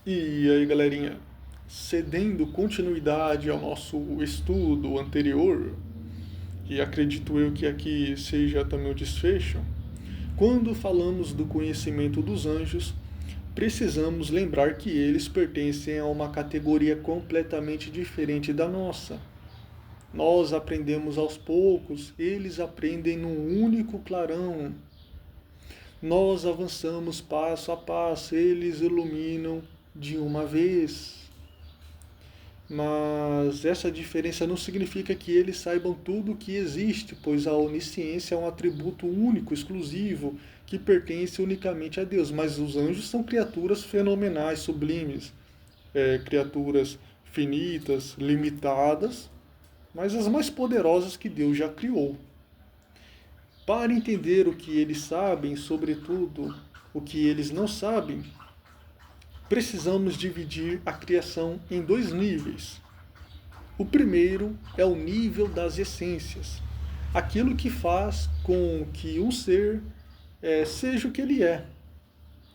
E aí, galerinha, cedendo continuidade ao nosso estudo anterior, e acredito eu que aqui seja também o desfecho, quando falamos do conhecimento dos anjos, precisamos lembrar que eles pertencem a uma categoria completamente diferente da nossa. Nós aprendemos aos poucos, eles aprendem num único clarão. Nós avançamos passo a passo, eles iluminam de uma vez. Mas essa diferença não significa que eles saibam tudo o que existe, pois a onisciência é um atributo único, exclusivo, que pertence unicamente a Deus. Mas os anjos são criaturas fenomenais, sublimes, criaturas finitas, limitadas, mas as mais poderosas que Deus já criou. Para entender o que eles sabem, sobretudo o que eles não sabem, precisamos dividir a criação em dois níveis. O primeiro é o nível das essências, aquilo que faz com que um ser seja o que ele é,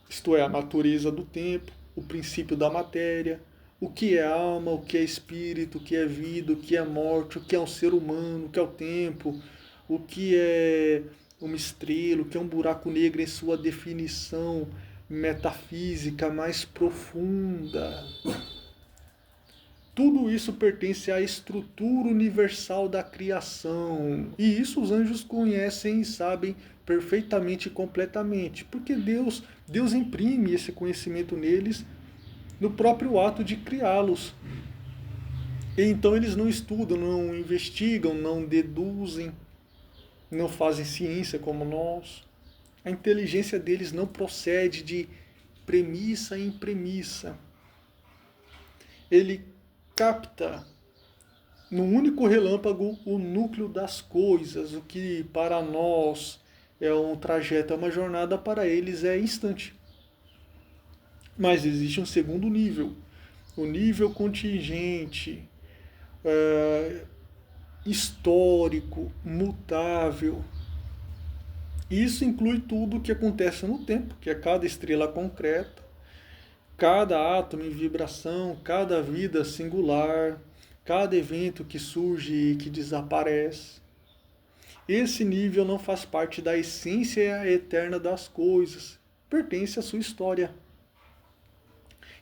isto é, a natureza do tempo, o princípio da matéria, o que é alma, o que é espírito, o que é vida, o que é morte, o que é um ser humano, o que é o tempo, o que é uma estrela, o que é um buraco negro em sua definição metafísica mais profunda. Tudo isso pertence à estrutura universal da criação. E isso os anjos conhecem e sabem perfeitamente e completamente. Porque Deus imprime esse conhecimento neles no próprio ato de criá-los. E então eles não estudam, não investigam, não deduzem, não fazem ciência como nós. A inteligência deles não procede de premissa em premissa. Ele capta num único relâmpago o núcleo das coisas, o que para nós é um trajeto, é uma jornada, para eles é instante. Mas existe um segundo nível, o nível contingente, histórico, mutável. Isso inclui tudo o que acontece no tempo, que é cada estrela concreta, cada átomo em vibração, cada vida singular, cada evento que surge e que desaparece. Esse nível não faz parte da essência eterna das coisas, pertence à sua história.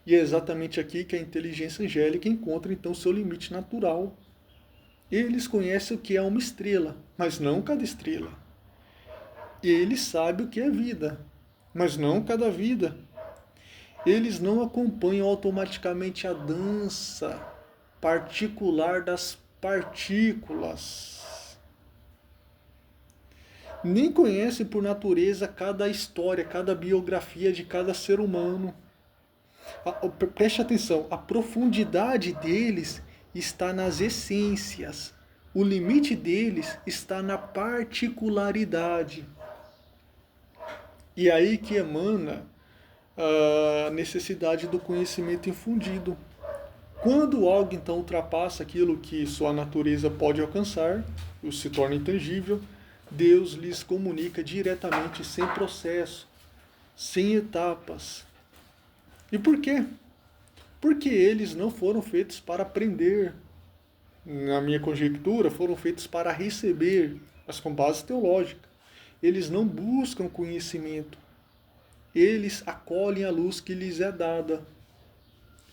E é exatamente aqui que a inteligência angélica encontra então seu limite natural. Eles conhecem o que é uma estrela, mas não cada estrela. Eles sabem o que é vida, mas não cada vida. Eles não acompanham automaticamente a dança particular das partículas. Nem conhecem por natureza cada história, cada biografia de cada ser humano. Preste atenção, a profundidade deles está nas essências. O limite deles está na particularidade. E é aí que emana a necessidade do conhecimento infundido. Quando algo então ultrapassa aquilo que sua natureza pode alcançar, ou se torna intangível, Deus lhes comunica diretamente, sem processo, sem etapas. E por quê? Porque eles não foram feitos para aprender. Na minha conjectura, foram feitos para receber, mas com base teológica. Eles não buscam conhecimento. Eles acolhem a luz que lhes é dada.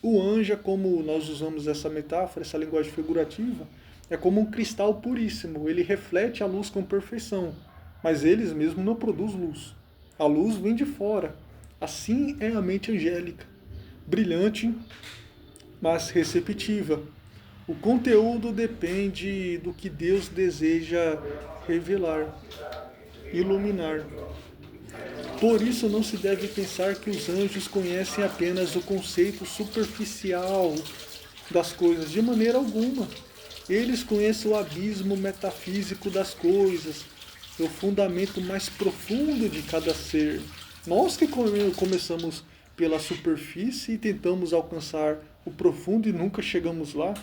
O anjo, como nós usamos essa metáfora, essa linguagem figurativa, é como um cristal puríssimo. Ele reflete a luz com perfeição, mas eles mesmos não produzem luz. A luz vem de fora. Assim é a mente angélica, brilhante, mas receptiva. O conteúdo depende do que Deus deseja revelar, iluminar. Por isso não se deve pensar que os anjos conhecem apenas o conceito superficial das coisas, de maneira alguma. Eles conhecem o abismo metafísico das coisas, o fundamento mais profundo de cada ser. Nós que começamos pela superfície e tentamos alcançar o profundo e nunca chegamos lá,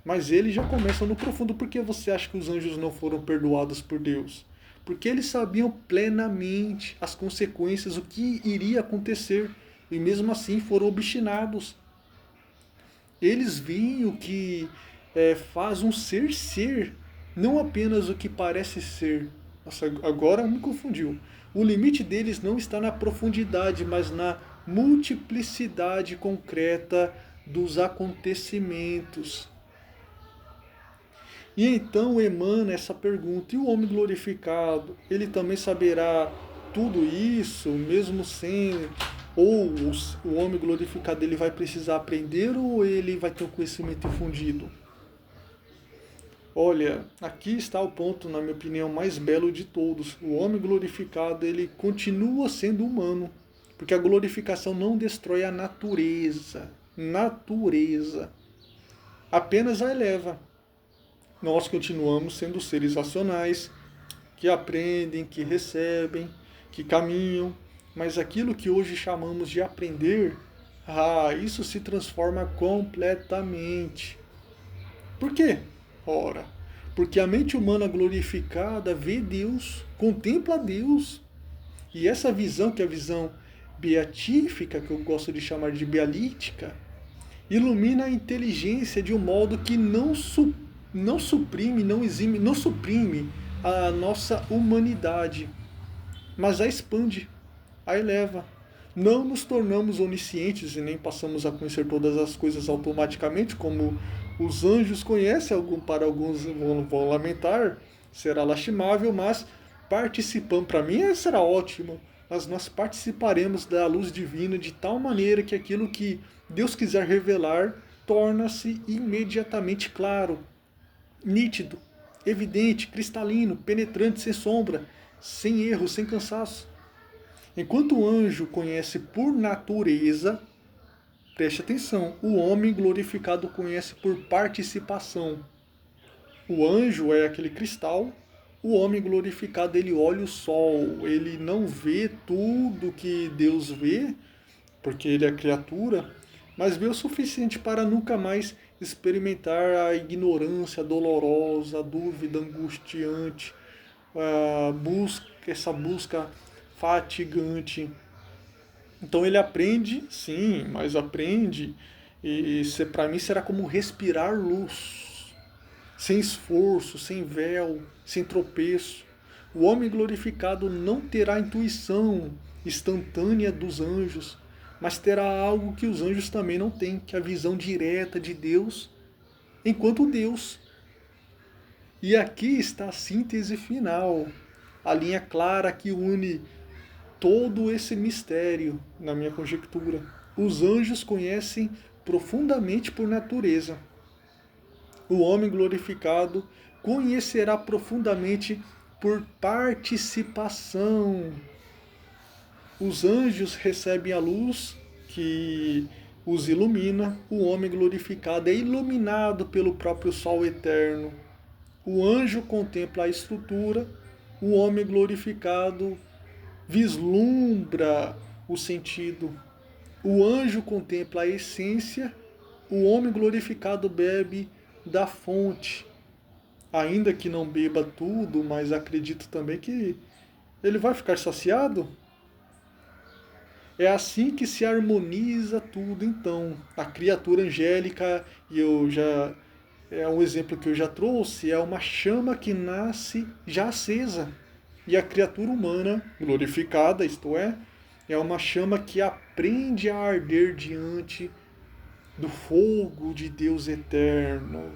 mas eles já começam no profundo. Por que você acha que os anjos não foram perdoados por Deus? Porque eles sabiam plenamente as consequências, o que iria acontecer. e mesmo assim foram obstinados. Eles veem o que faz um ser, não apenas o que parece ser. Nossa, agora me confundiu. O limite deles não está na profundidade, mas na multiplicidade concreta dos acontecimentos. E então emana essa pergunta: e o homem glorificado, ele também saberá tudo isso, mesmo sem. Ou o homem glorificado ele vai precisar aprender ou ele vai ter um conhecimento infundido? Olha, aqui está o ponto, na minha opinião, mais belo de todos. O homem glorificado ele continua sendo humano, porque a glorificação não destrói a natureza. Natureza. Apenas a eleva. Nós continuamos sendo seres racionais, que aprendem, que recebem, que caminham, mas aquilo que hoje chamamos de aprender, isso se transforma completamente. Por quê? Ora, porque a mente humana glorificada vê Deus, contempla Deus, e essa visão, que é a visão beatífica, que eu gosto de chamar de bealítica, ilumina a inteligência de um modo que não suprime, não exime, não suprime a nossa humanidade, mas a expande, a eleva. Não nos tornamos oniscientes e nem passamos a conhecer todas as coisas automaticamente, como os anjos conhecem, para alguns vão lamentar, será lastimável, mas participando, para mim será ótimo, mas nós participaremos da luz divina de tal maneira que aquilo que Deus quiser revelar torna-se imediatamente claro, nítido, evidente, cristalino, penetrante, sem sombra, sem erro, sem cansaço. Enquanto o anjo conhece por natureza, preste atenção, o homem glorificado conhece por participação. O anjo é aquele cristal, o homem glorificado ele olha o sol, ele não vê tudo que Deus vê, porque ele é criatura, mas vê o suficiente para nunca mais experimentar a ignorância dolorosa, a dúvida angustiante, essa busca fatigante. Então ele aprende, sim, mas aprende, e para mim será como respirar luz, sem esforço, sem véu, sem tropeço. O homem glorificado não terá a intuição instantânea dos anjos, mas terá algo que os anjos também não têm, que é a visão direta de Deus, enquanto Deus. E aqui está a síntese final, a linha clara que une todo esse mistério, na minha conjectura. Os anjos conhecem profundamente por natureza. O homem glorificado conhecerá profundamente por participação. Os anjos recebem a luz que os ilumina, o homem glorificado é iluminado pelo próprio sol eterno. O anjo contempla a estrutura, o homem glorificado vislumbra o sentido. O anjo contempla a essência, o homem glorificado bebe da fonte. Ainda que não beba tudo, mas acredito também que ele vai ficar saciado. É assim que se harmoniza tudo, então. A criatura angélica, e é um exemplo que eu já trouxe, é uma chama que nasce já acesa. E a criatura humana, glorificada, isto é uma chama que aprende a arder diante do fogo de Deus eterno.